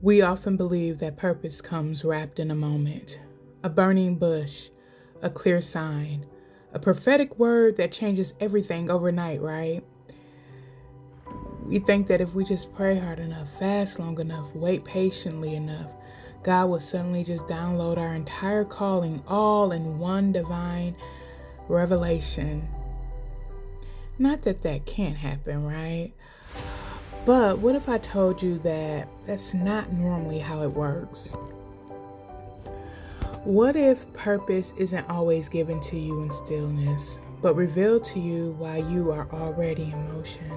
We often believe that purpose comes wrapped in a moment, a burning bush, a clear sign, a prophetic word that changes everything overnight, right? We think that if we just pray hard enough, fast long enough, wait patiently enough, God will suddenly just download our entire calling all in one divine revelation. Not that that can't happen, right? But what if I told you that that's not normally how it works? What if purpose isn't always given to you in stillness, but revealed to you while you are already in motion?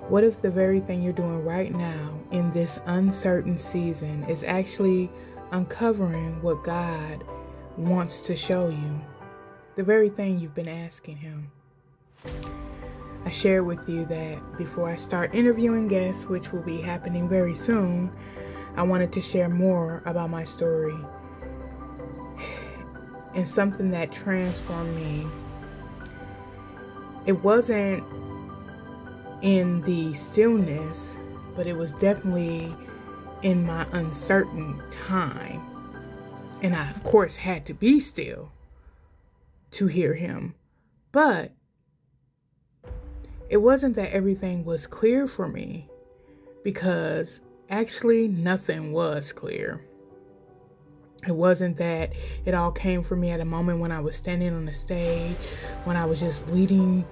What if the very thing you're doing right now in this uncertain season is actually uncovering what God wants to show you? The very thing you've been asking Him. I shared with you that before I start interviewing guests, which will be happening very soon, I wanted to share more about my story and something that transformed me. It wasn't in the stillness, but it was definitely in my uncertain time. And I, of course, had to be still to hear Him. But it wasn't that everything was clear for me, because actually nothing was clear. It wasn't that it all came for me at a moment when I was standing on the stage, when I was just leading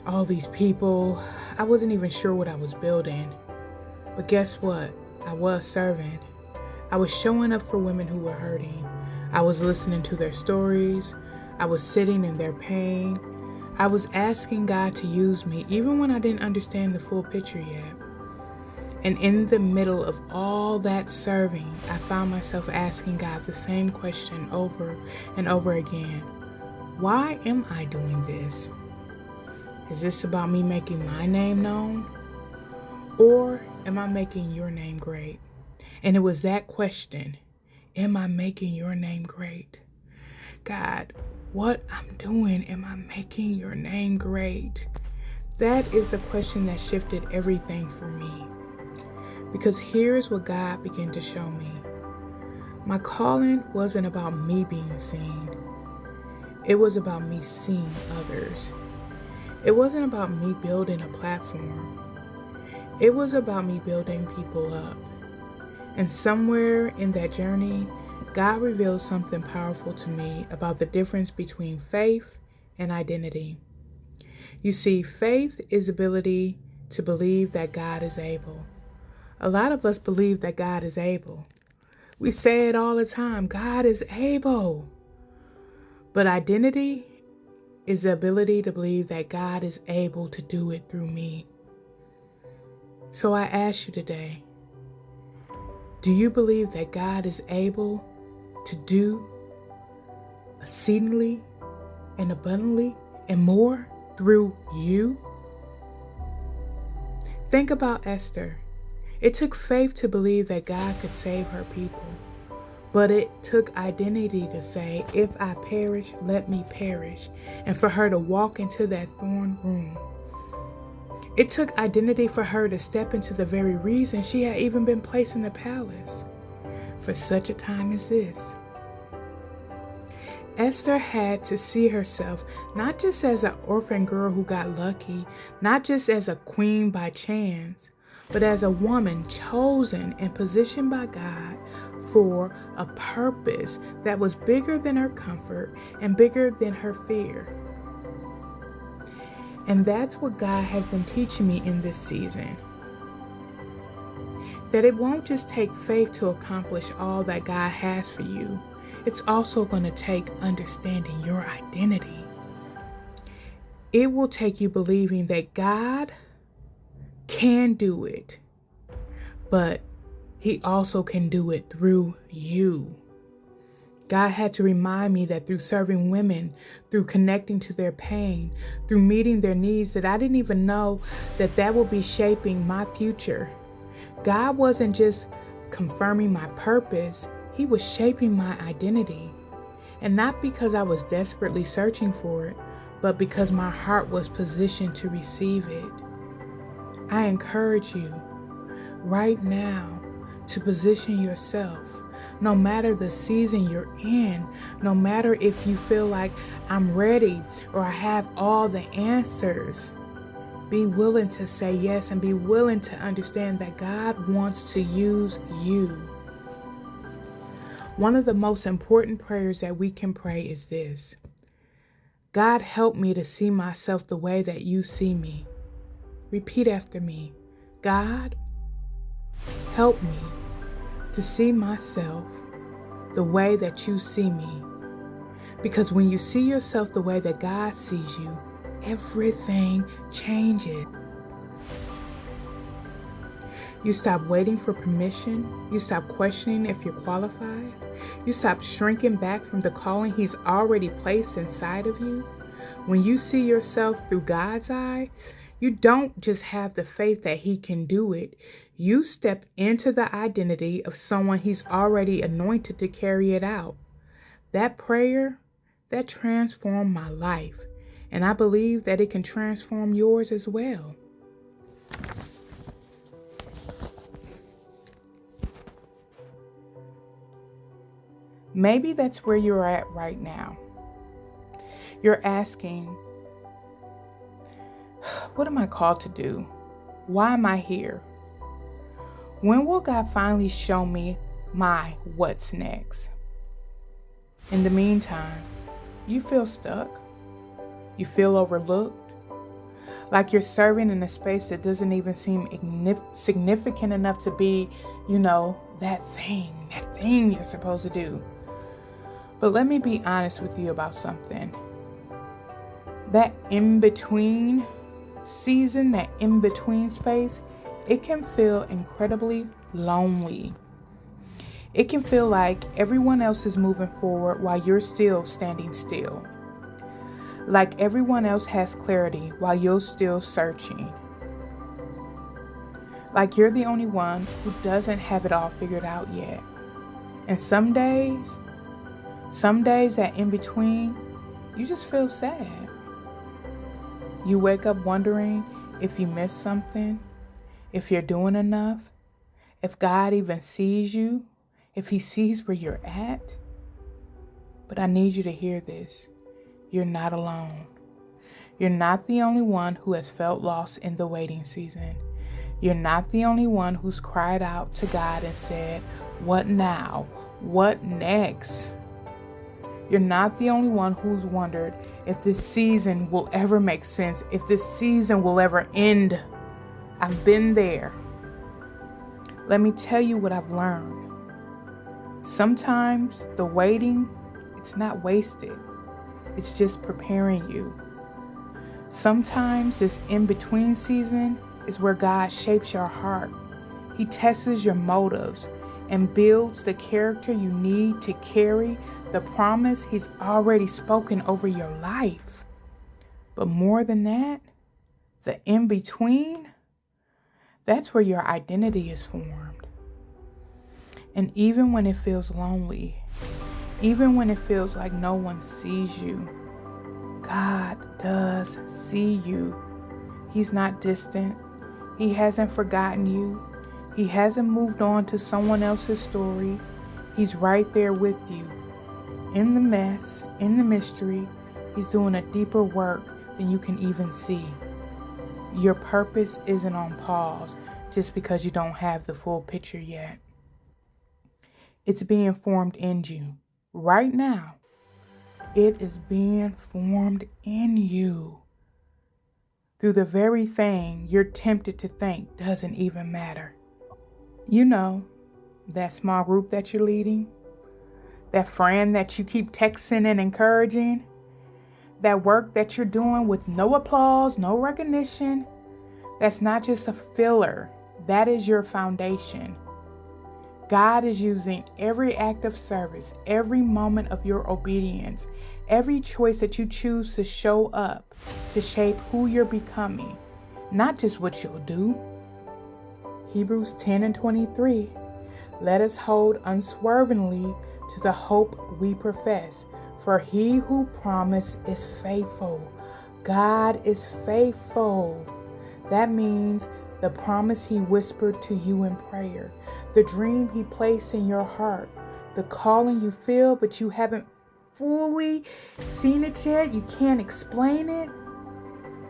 all these people. I wasn't even sure what I was building. But guess what? I was serving. I was showing up for women who were hurting. I was listening to their stories. I was sitting in their pain. I was asking God to use me even when I didn't understand the full picture yet. And in the middle of all that serving, I found myself asking God the same question over and over again. Why am I doing this? Is this about me making my name known? Or am I making your name great? And it was that question, am I making your name great? God, what I'm doing, am I making your name great? That is the question that shifted everything for me. Because here's what God began to show me. My calling wasn't about me being seen. It was about me seeing others. It wasn't about me building a platform. It was about me building people up. And somewhere in that journey, God revealed something powerful to me about the difference between faith and identity. You see, faith is ability to believe that God is able. A lot of us believe that God is able. We say it all the time, God is able. But identity is the ability to believe that God is able to do it through me. So I ask you today, do you believe that God is able to do exceedingly and abundantly and more through you? Think about Esther. It took faith to believe that God could save her people. But it took identity to say, if I perish, let me perish. And for her to walk into that thorn room. It took identity for her to step into the very reason she had even been placed in the palace. For such a time as this. Esther had to see herself not just as an orphan girl who got lucky, not just as a queen by chance, but as a woman chosen and positioned by God for a purpose that was bigger than her comfort and bigger than her fear. And that's what God has been teaching me in this season. That it won't just take faith to accomplish all that God has for you. It's also going to take understanding your identity. It will take you believing that God can do it, but He also can do it through you. God had to remind me that through serving women, through connecting to their pain, through meeting their needs, that I didn't even know that that would be shaping my future. God wasn't just confirming my purpose, He was shaping my identity. And not because I was desperately searching for it, but because my heart was positioned to receive it. I encourage you right now to position yourself. No matter the season you're in, no matter if you feel like I'm ready or I have all the answers, be willing to say yes and be willing to understand that God wants to use you. One of the most important prayers that we can pray is this: God, help me to see myself the way that you see me. Repeat after me. God, help me to see myself the way that you see me. Because when you see yourself the way that God sees you, everything changes. You stop waiting for permission. You stop questioning if you're qualified. You stop shrinking back from the calling He's already placed inside of you. When you see yourself through God's eye, you don't just have the faith that He can do it. You step into the identity of someone He's already anointed to carry it out. That prayer, that transformed my life. And I believe that it can transform yours as well. Maybe that's where you're at right now. You're asking, what am I called to do? Why am I here? When will God finally show me my what's next? In the meantime, you feel stuck. You feel overlooked. Like you're serving in a space that doesn't even seem significant enough to be, that thing you're supposed to do. But let me be honest with you about something. That in-between season, that in-between space, it can feel incredibly lonely. It can feel like everyone else is moving forward while you're still standing still. Like everyone else has clarity while you're still searching. Like you're the only one who doesn't have it all figured out yet. And some days that in between, you just feel sad. You wake up wondering if you missed something, if you're doing enough, if God even sees you, if He sees where you're at. But I need you to hear this. You're not alone. You're not the only one who has felt lost in the waiting season. You're not the only one who's cried out to God and said, "What now? What next?" You're not the only one who's wondered if this season will ever make sense, if this season will ever end. I've been there. Let me tell you what I've learned. Sometimes the waiting, it's not wasted. It's just preparing you. Sometimes this in-between season is where God shapes your heart. He tests your motives and builds the character you need to carry the promise He's already spoken over your life. But more than that, the in-between, that's where your identity is formed. And even when it feels lonely, even when it feels like no one sees you, God does see you. He's not distant. He hasn't forgotten you. He hasn't moved on to someone else's story. He's right there with you. In the mess, in the mystery, He's doing a deeper work than you can even see. Your purpose isn't on pause just because you don't have the full picture yet. It's being formed in you right now. It is being formed in you through the very thing you're tempted to think doesn't even matter. You know, that small group that you're leading, that friend that you keep texting and encouraging, that work that you're doing with no applause, no recognition, that's not just a filler. That is your foundation. God is using every act of service, every moment of your obedience, every choice that you choose to show up to shape who you're becoming, not just what you'll do. Hebrews 10:23, let us hold unswervingly to the hope we profess, for He who promised is faithful. God is faithful. That means the promise He whispered to you in prayer, the dream He placed in your heart, the calling you feel but you haven't fully seen it yet, you can't explain it.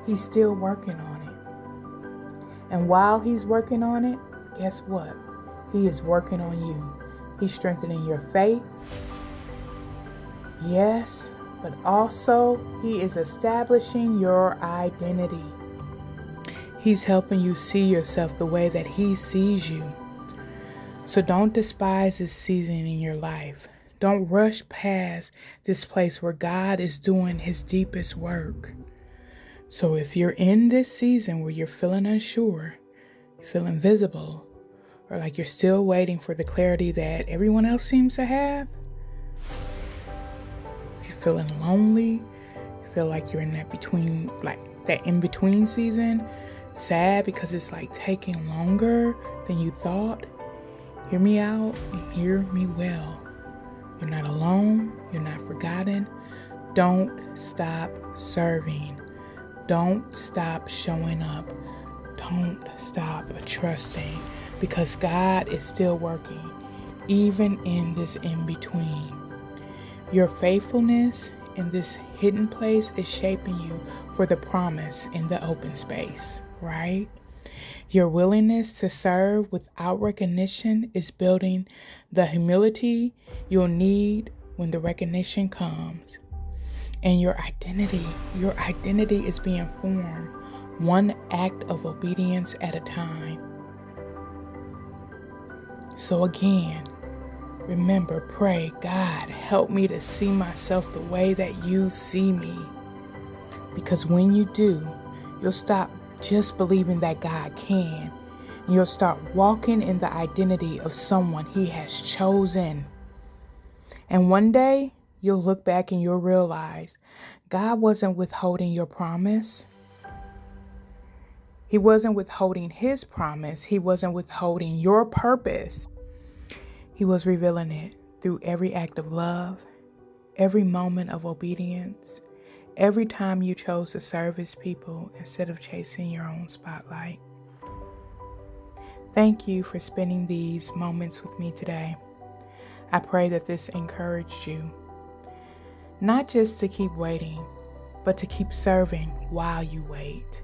He's still working on it. And while He's working on it, guess what? He is working on you. He's strengthening your faith. Yes, but also He is establishing your identity. He's helping you see yourself the way that He sees you. So don't despise this season in your life. Don't rush past this place where God is doing His deepest work. So if you're in this season where you're feeling unsure, feeling invisible, or like you're still waiting for the clarity that everyone else seems to have, if you're feeling lonely, you feel like you're in that in-between season, sad because it's like taking longer than you thought, hear me out and hear me well. You're not alone. You're not forgotten. Don't stop serving. Don't stop showing up. Don't stop trusting, because God is still working, even in this in-between. Your faithfulness in this hidden place is shaping you for the promise in the open space, right? Your willingness to serve without recognition is building the humility you'll need when the recognition comes. And your identity is being formed one act of obedience at a time. So again, remember, pray, God, help me to see myself the way that you see me. Because when you do, you'll stop just believing that God can. And you'll start walking in the identity of someone He has chosen. And one day, you'll look back and you'll realize God wasn't withholding your promise. He wasn't withholding His promise. He wasn't withholding your purpose. He was revealing it through every act of love, every moment of obedience, every time you chose to serve His people instead of chasing your own spotlight. Thank you for spending these moments with me today. I pray that this encouraged you, not just to keep waiting, but to keep serving while you wait.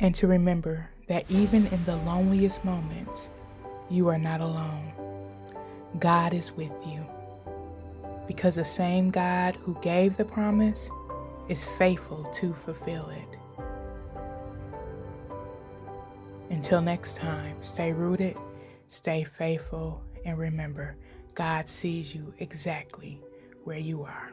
And to remember that even in the loneliest moments, you are not alone. God is with you. Because the same God who gave the promise is faithful to fulfill it. Until next time, stay rooted, stay faithful, and remember, God sees you exactly where you are.